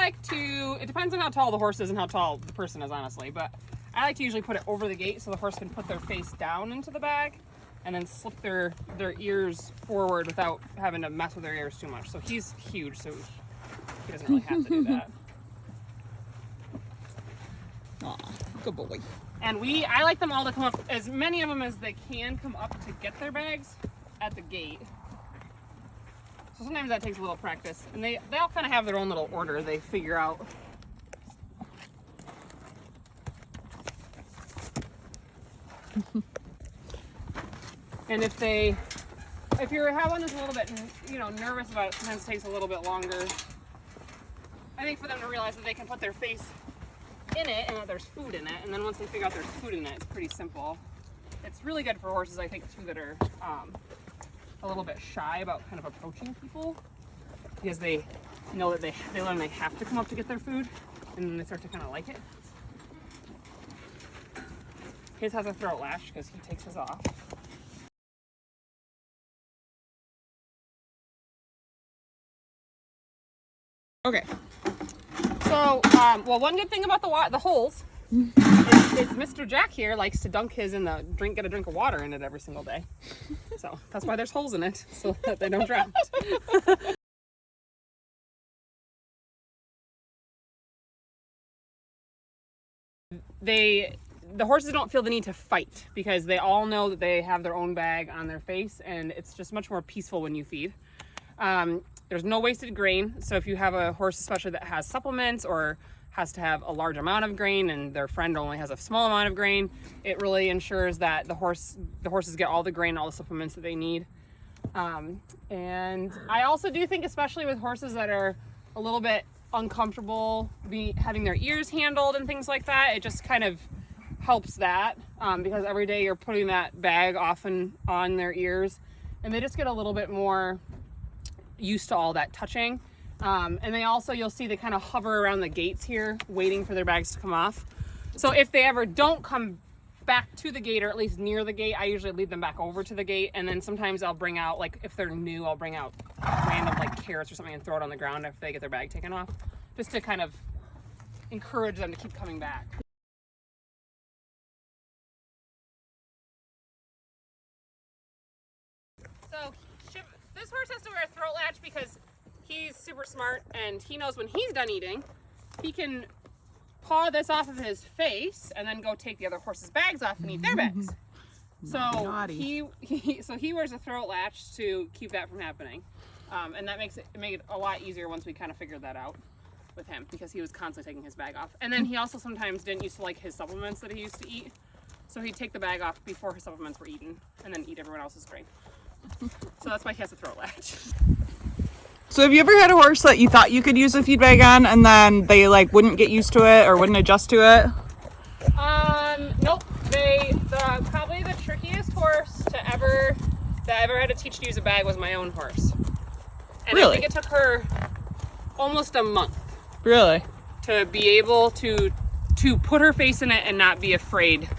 like to, it depends on how tall the horse is and how tall the person is, honestly, but I like to usually put it over the gate so the horse can put their face down into the bag and then slip their ears forward without having to mess with their ears too much. So he's huge, so he doesn't really have to do that. Aw, good boy. And I like them all to come up, as many of them as they can come up to get their bags at the gate. So sometimes that takes a little practice. And they all kind of have their own little order they figure out. And if you're having this a little bit, nervous about it, sometimes it takes a little bit longer. I think for them to realize that they can put their face in it and that there's food in it, and then once they figure out there's food in it, it's pretty simple. It's really good for horses, I think, too, that are a little bit shy about kind of approaching people, because they know that they learn they have to come up to get their food, and then they start to kind of like it. His has a throat lash because he takes his off. Okay. So, well, one good thing about the holes is Mr. Jack here likes to dunk his in the get a drink of water in it every single day. So that's why there's holes in it, so that they don't drown. The horses don't feel the need to fight because they all know that they have their own bag on their face, and it's just much more peaceful when you feed. There's no wasted grain, so if you have a horse especially that has supplements or has to have a large amount of grain and their friend only has a small amount of grain, it really ensures that the horses get all the grain, all the supplements that they need. And I also do think, especially with horses that are a little bit uncomfortable having their ears handled and things like that, it just kind of helps that, because every day you're putting that bag often on their ears, and they just get a little bit more used to all that touching. And they also, you'll see they kind of hover around the gates here waiting for their bags to come off. So if they ever don't come back to the gate, or at least near the gate, I usually lead them back over to the gate, and then sometimes I'll bring out, like if they're new, I'll bring out random like carrots or something and throw it on the ground after they get their bag taken off, just to kind of encourage them to keep coming back. So this horse has to wear a throat latch because he's super smart, and he knows when he's done eating, he can paw this off of his face and then go take the other horse's bags off and eat their bags. So he wears a throat latch to keep that from happening, and that makes it a lot easier once we kind of figured that out with him, because he was constantly taking his bag off. And then he also sometimes didn't used to like his supplements that he used to eat, so he'd take the bag off before his supplements were eaten and then eat everyone else's grain. So that's why he has a throat latch. So have you ever had a horse that you thought you could use a feed bag on, and then they like wouldn't get used to it or wouldn't adjust to it? Nope. Probably the trickiest horse that I ever had to teach to use a bag was my own horse. And really? I think it took her almost a month. Really? To be able to put her face in it and not be afraid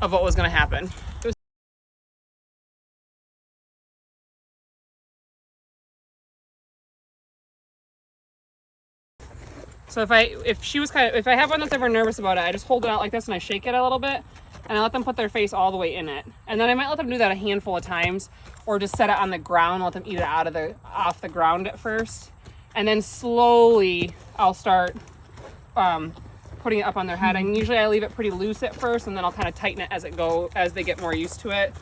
of what was going to happen. So if I have one that's ever nervous about it, I just hold it out like this and I shake it a little bit, and I let them put their face all the way in it. And then I might let them do that a handful of times, or just set it on the ground and let them eat it off the ground at first. And then slowly I'll start putting it up on their head. And usually I leave it pretty loose at first, and then I'll kind of tighten it as they get more used to it.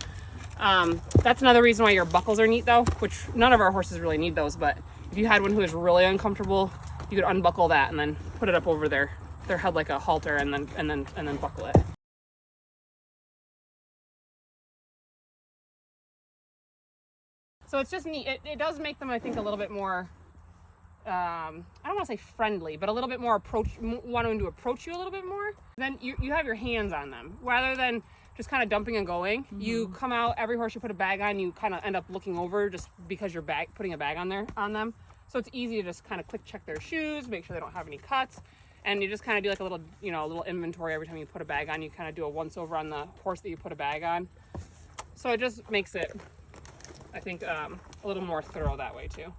That's another reason why your buckles are neat though, which none of our horses really need those, but if you had one who was really uncomfortable, you could unbuckle that and then put it up over their head like a halter, and then buckle it. So it's just neat. It does make them, I think, a little bit more, I don't want to say friendly, but a little bit more wanting to approach you a little bit more. Then you have your hands on them rather than just kind of dumping and going. Mm-hmm. You come out, every horse you put a bag on, you kind of end up looking over just because you're putting a bag on them. So it's easy to just kind of quick check their shoes, make sure they don't have any cuts, and you just kind of do like a little inventory every time you put a bag on. You kind of do a once over on the horse that you put a bag on. So it just makes it, I think, a little more thorough that way too.